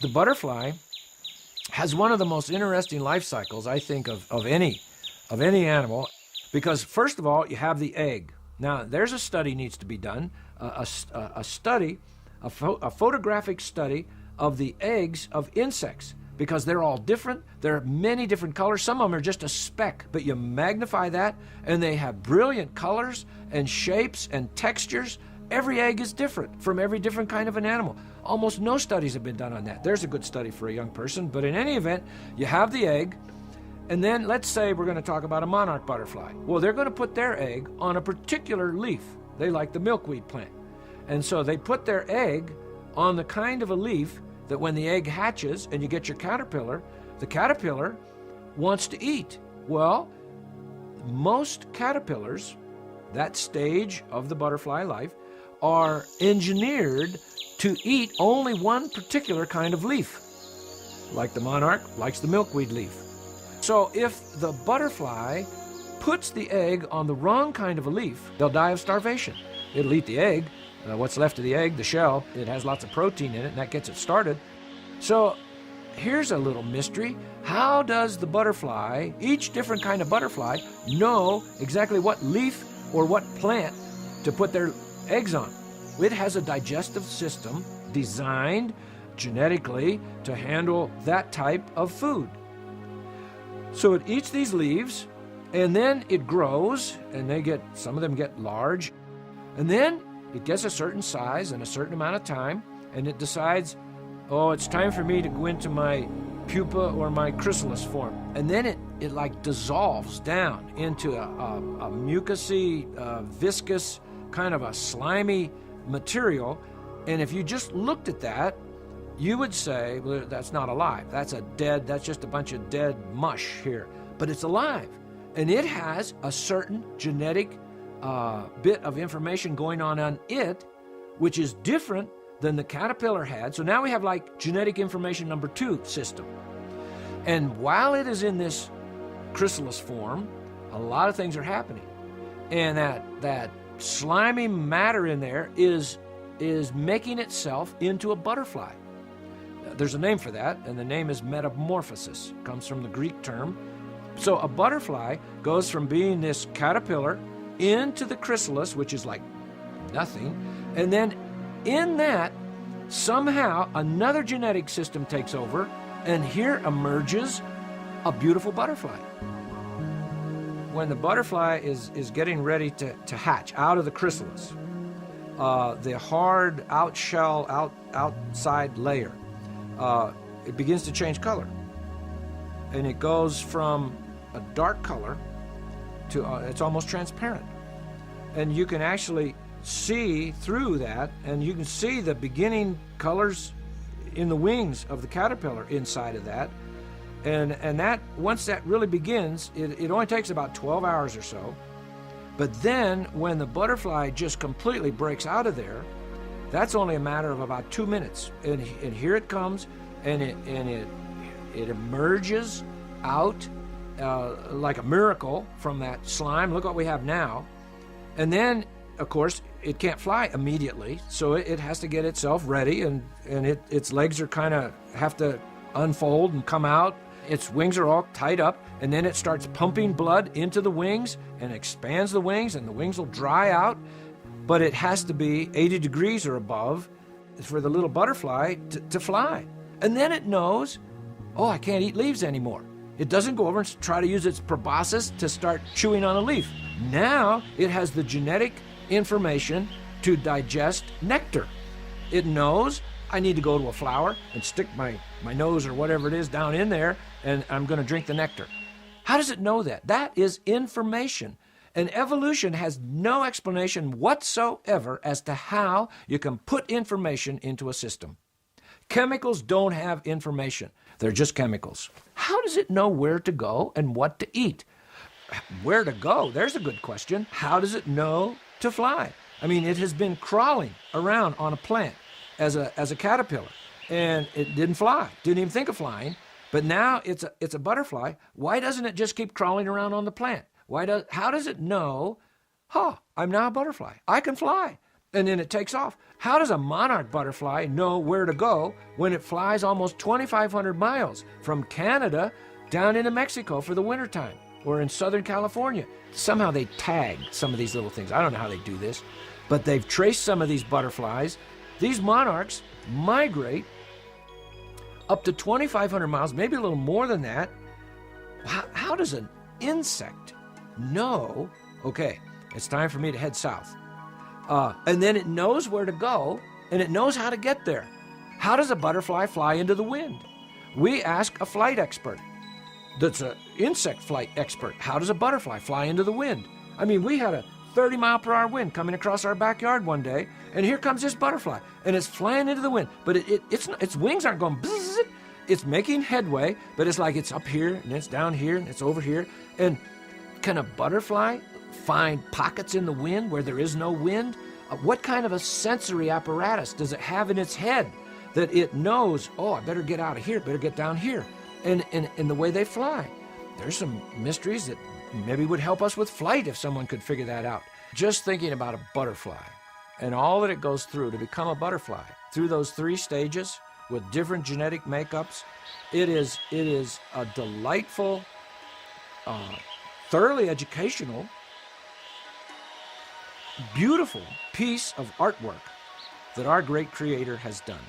The butterfly has one of the most interesting life cycles, I think, of any animal, because first of all, you have the egg. Now, there's a study needs to be done, a photographic study of the eggs of insects, because they're all different. There are many different colors. Some of them are just a speck, but you magnify that, and they have brilliant colors and shapes and textures. Every egg is different from every different kind of an animal. Almost no studies have been done on that. There's a good study for a young person, but in any event, you have the egg, and then let's say we're going to talk about a monarch butterfly. Well, they're going to put their egg on a particular leaf. They like the milkweed plant. And so they put their egg on the kind of a leaf that when the egg hatches and you get your caterpillar, the caterpillar wants to eat. Well, most caterpillars, that stage of the butterfly life, are engineered to eat only one particular kind of leaf. Like the monarch likes the milkweed leaf. So if the butterfly puts the egg on the wrong kind of a leaf, they'll die of starvation. It'll eat the egg, what's left of the egg, the shell. It has lots of protein in it, and that gets it started. So here's a little mystery. How does the butterfly, each different kind of butterfly, know exactly what leaf or what plant to put their eggs on? It has a digestive system designed genetically to handle that type of food. So it eats these leaves, and then it grows, and some of them get large, and then it gets a certain size and a certain amount of time, and it decides, oh, it's time for me to go into my pupa or my chrysalis form. And then it like dissolves down into a mucousy, viscous, kind of a slimy material. And if you just looked at that, you would say, well, that's not alive. That's just a bunch of dead mush here. But it's alive. And it has a certain genetic bit of information going on it, which is different than the caterpillar had. So now we have like genetic information number 2 system. And while it is in this chrysalis form, a lot of things are happening. And that slimy matter in there is making itself into a butterfly. There's a name for that, and the name is metamorphosis. It comes from the Greek term. So a butterfly goes from being this caterpillar into the chrysalis, which is like nothing, and then in that, somehow another genetic system takes over, and here emerges a beautiful butterfly. When the butterfly is getting ready to hatch out of the chrysalis, the hard outside layer, it begins to change color. And it goes from a dark color to it's almost transparent. And you can actually see through that, and you can see the beginning colors in the wings of the caterpillar inside of that. And that, once that really begins, it only takes about 12 hours or so. But then when the butterfly just completely breaks out of there, that's only a matter of about 2 minutes. And here it comes, and it emerges out like a miracle from that slime. Look what we have now. And then, of course, it can't fly immediately, so it has to get itself ready, and its legs are kind of have to unfold and come out. Its wings are all tied up, and then it starts pumping blood into the wings and expands the wings, and the wings will dry out. But it has to be 80 degrees or above for the little butterfly to fly. And then it knows, oh, I can't eat leaves anymore. It doesn't go over and try to use its proboscis to start chewing on a leaf. Now it has the genetic information to digest nectar. It knows I need to go to a flower and stick my nose or whatever it is down in there, and I'm going to drink the nectar. How does it know that? That is information. And evolution has no explanation whatsoever as to how you can put information into a system. Chemicals don't have information. They're just chemicals. How does it know where to go and what to eat? Where to go? There's a good question. How does it know to fly? I mean, it has been crawling around on a plant as a caterpillar, and it didn't fly, didn't even think of flying, but now it's a butterfly. Why doesn't it just keep crawling around on the plant? How does it know, I'm now a butterfly, I can fly? and then it takes off. How does a monarch butterfly know where to go when it flies almost 2,500 miles from Canada down into Mexico for the wintertime, or in Southern California? Somehow they tag some of these little things. I don't know how they do this, but they've traced some of these butterflies. These monarchs migrate up to 2,500 miles, maybe a little more than that. How does an insect know, okay, it's time for me to head south? And then it knows where to go, and it knows how to get there. How does a butterfly fly into the wind? We ask a flight expert that's an insect flight expert, how does a butterfly fly into the wind? I mean, we had a 30-mile-per-hour wind coming across our backyard one day, and here comes this butterfly, and it's flying into the wind, but its wings aren't going bzzz. It's making headway, but it's like it's up here, and it's down here, and it's over here. And can a butterfly find pockets in the wind where there is no wind? What kind of a sensory apparatus does it have in its head that it knows, oh, I better get out of here, better get down here? And the way they fly. There's some mysteries that maybe would help us with flight if someone could figure that out. Just thinking about a butterfly and all that it goes through to become a butterfly, through those 3 stages with different genetic makeups, it is a delightful, thoroughly educational, beautiful piece of artwork that our great Creator has done.